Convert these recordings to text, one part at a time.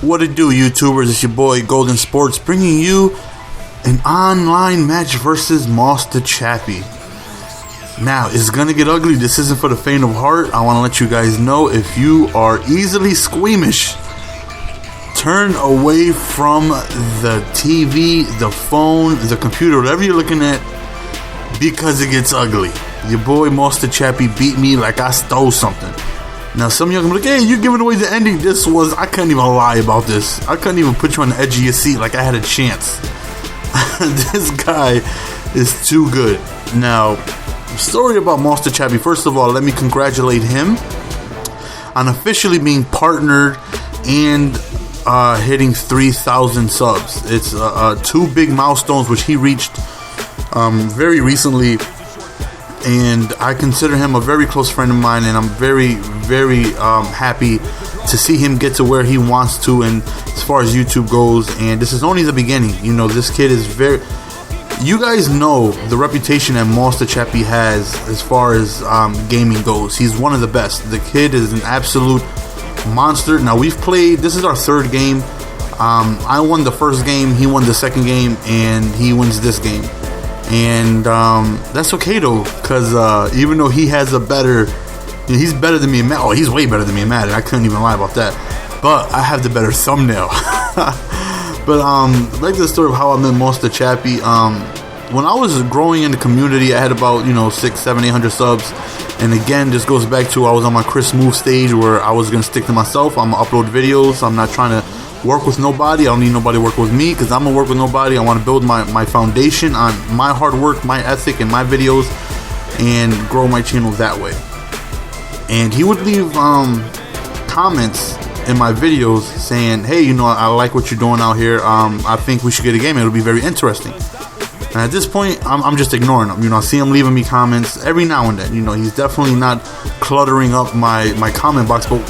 What it do, YouTubers? It's your boy Golden Sports bringing you an online match versus Moss2Chappy. Now, it's gonna get ugly. This isn't for the faint of heart. I want to let you guys know, if you are easily squeamish, turn away from the TV, the phone, the computer, whatever you're looking at, because it gets ugly. Your boy Moss2Chappy beat me like I stole something. Now, some of you are going to be like, hey, you're giving away the ending. I couldn't even lie about this. I couldn't even put you on the edge of your seat like I had a chance. This guy is too good. Now, story about Moss2Chappy. First of all, let me congratulate him on officially being partnered and hitting 3,000 subs. It's two big milestones which he reached very recently. And I consider him a very close friend of mine, and I'm very, very happy to see him get to where he wants to, and as far as YouTube goes. And this is only the beginning. You know, this kid is very... You guys know the reputation that Moss2Chappy has as far as gaming goes. He's one of the best. The kid is an absolute monster. Now, we've played... This is our third game. I won the first game, he won the second game, and he wins this game. And that's okay though, because even though he has a better, he's better than me in Madden. Oh, he's way better than me in Madden. I couldn't even lie about that. But I have the better thumbnail. But back to the story of how I met Moss2Chappy. When I was growing in the community, I had about 600, 700, 800 subs. And again, this goes back to I was on my Chris Move stage where I was gonna stick to myself. I'm gonna upload videos. I'm not trying to work with nobody. I don't need nobody to work with me, because I'm gonna work with nobody. I want to build my foundation on my hard work, my ethic, and my videos, and grow my channel that way. And he would leave comments in my videos saying, hey, I like what you're doing out here. I think we should get a game. It'll be very interesting. And at this point, I'm just ignoring him. I see him leaving me comments every now and then. He's definitely not cluttering up my comment box, but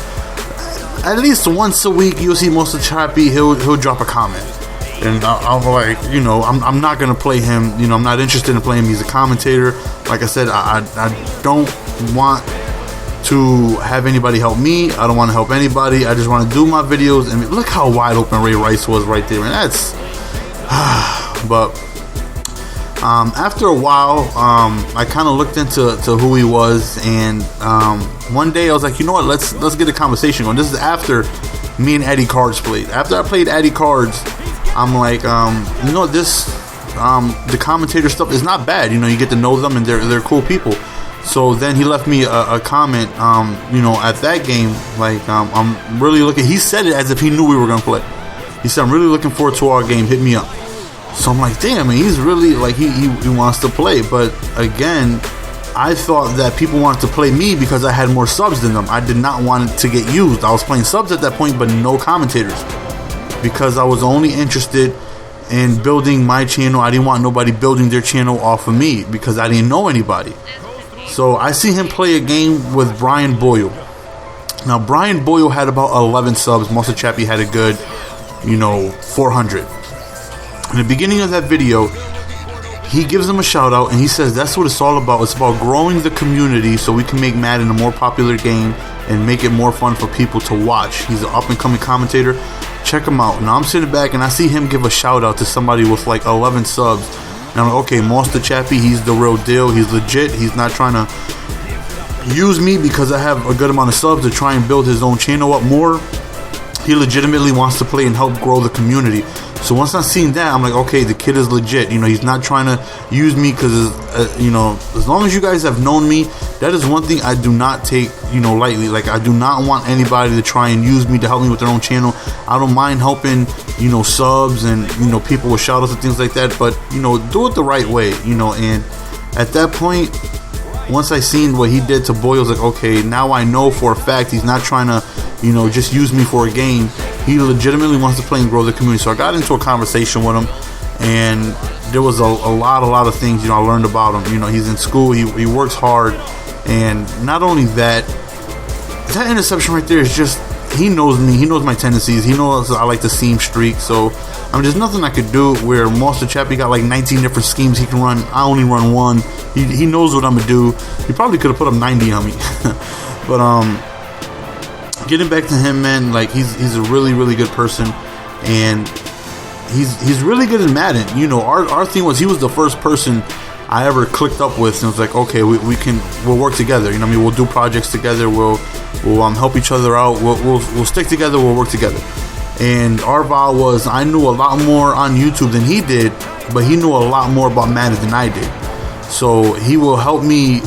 at least once a week, you'll see Moss2Chappy. He'll drop a comment, and I'm like, I'm not gonna play him. I'm not interested in playing him. He's a commentator. Like I said, I don't want to have anybody help me. I don't want to help anybody. I just want to do my videos. And look how wide open Ray Rice was right there, and that's. But after a while, I kind of looked into who he was, and one day I was like, you know what, let's get a conversation going. This is after me and Eddie Cards played. After I played Eddie Cards, I'm like, this the commentator stuff is not bad. You get to know them, and they're cool people. So then he left me a comment, at that game, like, I'm really looking. He said it as if he knew we were gonna play. He said, I'm really looking forward to our game. Hit me up. So I'm like, damn, man, he's really, like, he wants to play. But again, I thought that people wanted to play me because I had more subs than them. I did not want it to get used. I was playing subs at that point, but no commentators, because I was only interested in building my channel. I didn't want nobody building their channel off of me, because I didn't know anybody. So I see him play a game with Brian Boyle. Now, Brian Boyle had about 11 subs. Moss2Chappy had a good, 400. In the beginning of that video, he gives them a shout out, and he says that's what it's all about. It's about growing the community so we can make Madden a more popular game and make it more fun for people to watch. He's an up and coming commentator. Check him out. Now I'm sitting back and I see him give a shout out to somebody with like 11 subs. And I'm like, okay, Moss2Chappy, he's the real deal. He's legit. He's not trying to use me because I have a good amount of subs to try and build his own channel up more. He legitimately wants to play and help grow the community. So once I seen that, I'm like, okay, the kid is legit. He's not trying to use me because, as long as you guys have known me, that is one thing I do not take, lightly. Like, I do not want anybody to try and use me to help me with their own channel. I don't mind helping, subs and, people with shout outs and things like that. But, do it the right way, and at that point, once I seen what he did to Boyle, I was like, okay, now I know for a fact he's not trying to, just use me for a game. He legitimately wants to play and grow the community. So I got into a conversation with him, and there was a lot of things, I learned about him. He's in school, he works hard, and not only that, that interception right there is just, he knows me, he knows my tendencies, he knows I like to seam streak. So there's nothing I could do. Where Moss2Chappy got like 19 different schemes he can run, I only run one. He knows what I'm gonna do. He probably could have put up 90 on me. But getting back to him, man, like he's a really, really good person, and he's really good in Madden. You know, our thing was he was the first person I ever clicked up with, and it was like, okay, we'll work together. You know what I mean? We'll do projects together. We'll help each other out. We'll stick together. We'll work together. And our vow was, I knew a lot more on YouTube than he did, but he knew a lot more about Madden than I did. So he will help me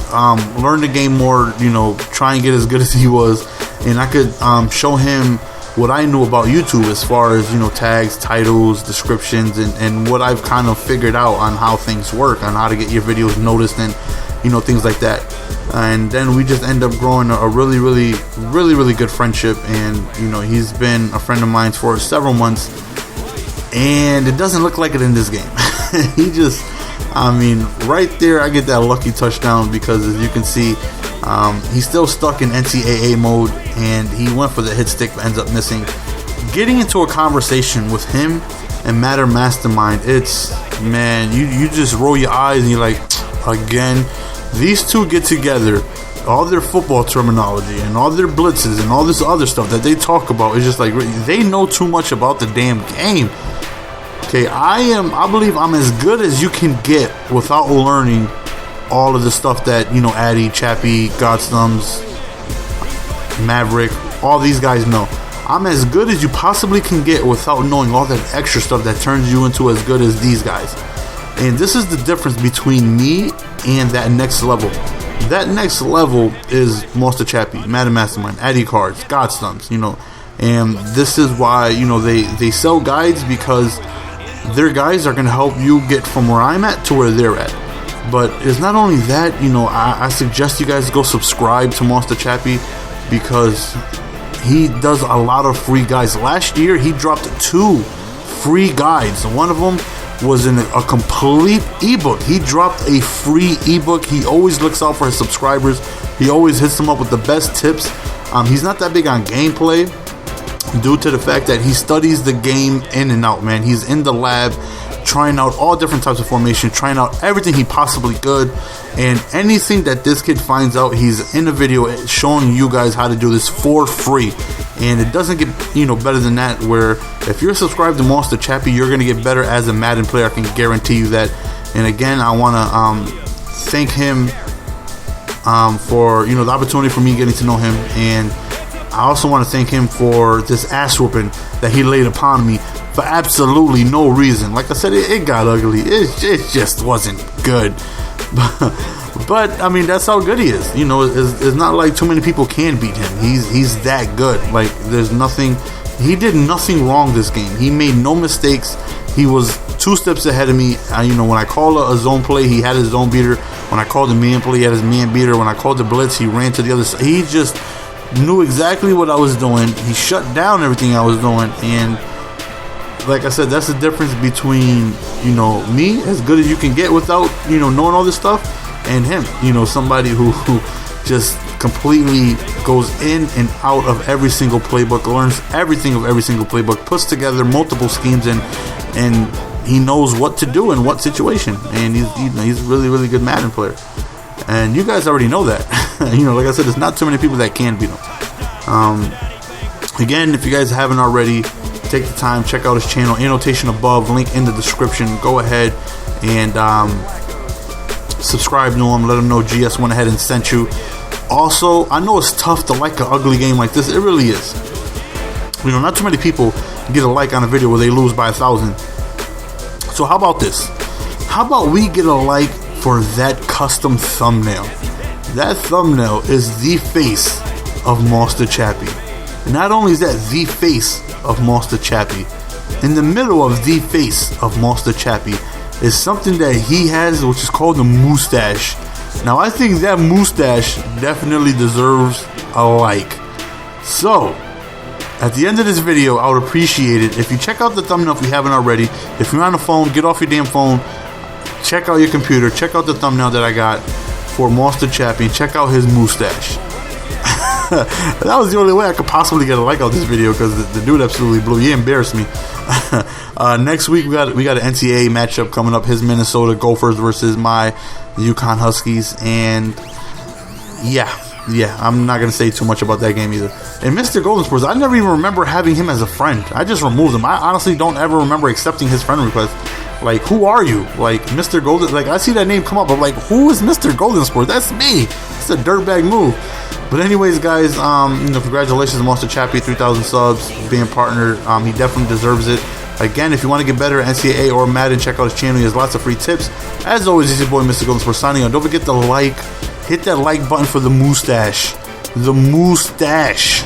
learn the game more, you know, try and get as good as he was, and I could show him what I knew about YouTube as far as, you know, tags, titles, descriptions, and what I've kind of figured out on how things work, on how to get your videos noticed, and, you know, things like that. And then we just end up growing a really, really, really, really good friendship. And, you know, he's been a friend of mine for several months, and it doesn't look like it in this game. He just, I mean, right there I get that lucky touchdown, because as you can see, he's still stuck in NCAA mode, and he went for the hit stick but ends up missing. Getting into a conversation with him and Matter Mastermind, it's, man, you just roll your eyes and you're like, again, these two get together, all their football terminology and all their blitzes and all this other stuff that they talk about is just like, they know too much about the damn game. Okay, I believe I'm as good as you can get without learning all of the stuff that, you know, Addy, Chappy, Godstums, Maverick, all these guys know. I'm as good as you possibly can get without knowing all that extra stuff that turns you into as good as these guys. And this is the difference between me and that next level. That next level is Moss2Chappy, Madden Mastermind, Addy Cards, Godstums, you know. And this is why, you know, they sell guides, because their guides are going to help you get from where I'm at to where they're at. But it's not only that, you know, I suggest you guys go subscribe to Moss2Chappy, because he does a lot of free guides. Last year, he dropped 2 free guides. One of them was in a complete ebook. He dropped a free ebook. He always looks out for his subscribers. He always hits them up with the best tips. He's not that big on gameplay, due to the fact that he studies the game in and out, man. He's in the lab trying out all different types of formation, trying out everything he possibly could, and anything that this kid finds out, he's in a video showing you guys how to do this for free. And it doesn't get, you know, better than that, where if you're subscribed to Moss2Chappy, you're going to get better as a Madden player. I can guarantee you that. And again, I want to thank him for, you know, the opportunity for me getting to know him, and I also want to thank him for this ass whooping that he laid upon me for absolutely no reason. Like I said, it got ugly. It just wasn't good. But I mean, that's how good he is. You know, it's not like too many people can beat him. He's that good. Like, there's nothing. He did nothing wrong this game. He made no mistakes. He was 2 steps ahead of me. You know, when I called a zone play, he had his zone beater. When I called the man play, he had his man beater. When I called the blitz, he ran to the other side. He just knew exactly what I was doing. He shut down everything I was doing. And like I said, that's the difference between, you know, me, as good as you can get without, you know, knowing all this stuff, and him, you know, somebody who just completely goes in and out of every single playbook, learns everything of every single playbook, puts together multiple schemes, and he knows what to do in what situation. And he's a really, really good Madden player. And you guys already know that. You know, like I said, there's not too many people that can beat him. Again, if you guys haven't already, take the time, check out his channel, annotation above, link in the description. Go ahead and subscribe to him. Let him know GS went ahead and sent you. Also, I know it's tough to like an ugly game like this. It really is. You know, not too many people get a like on a video where they lose by 1,000. So how about this? How about we get a like for that custom thumbnail? That thumbnail is the face of Moss2Chappy. Not only is that the face of Moss2Chappy, in the middle of the face of Moss2Chappy is something that he has, which is called a mustache. Now, I think that mustache definitely deserves a like. So, at the end of this video, I would appreciate it if you check out the thumbnail if you haven't already. If you're on the phone, get off your damn phone, check out your computer, check out the thumbnail that I got for Moss2Chappy, and check out his mustache. That was the only way I could possibly get a like out this video, because the dude absolutely blew. He embarrassed me. Next week we got an NCAA matchup coming up. His Minnesota Gophers versus my Yukon Huskies, and yeah, yeah, I'm not gonna say too much about that game either. And Mr. Golden Sports, I never even remember having him as a friend. I just removed him. I honestly don't ever remember accepting his friend request. Like, who are you? Like, Mr. Golden, like, I see that name come up, but like, who is Mr. Golden Sports? That's me. It's a dirtbag move. But anyways, guys, congratulations to Moss2Chappy, 3,000 subs, being partnered. He definitely deserves it. Again, if you want to get better at NCAA or Madden, check out his channel. He has lots of free tips. As always, it's your boy, Mr. Golden Sports, signing on. Don't forget to hit that like button for the mustache. The mustache.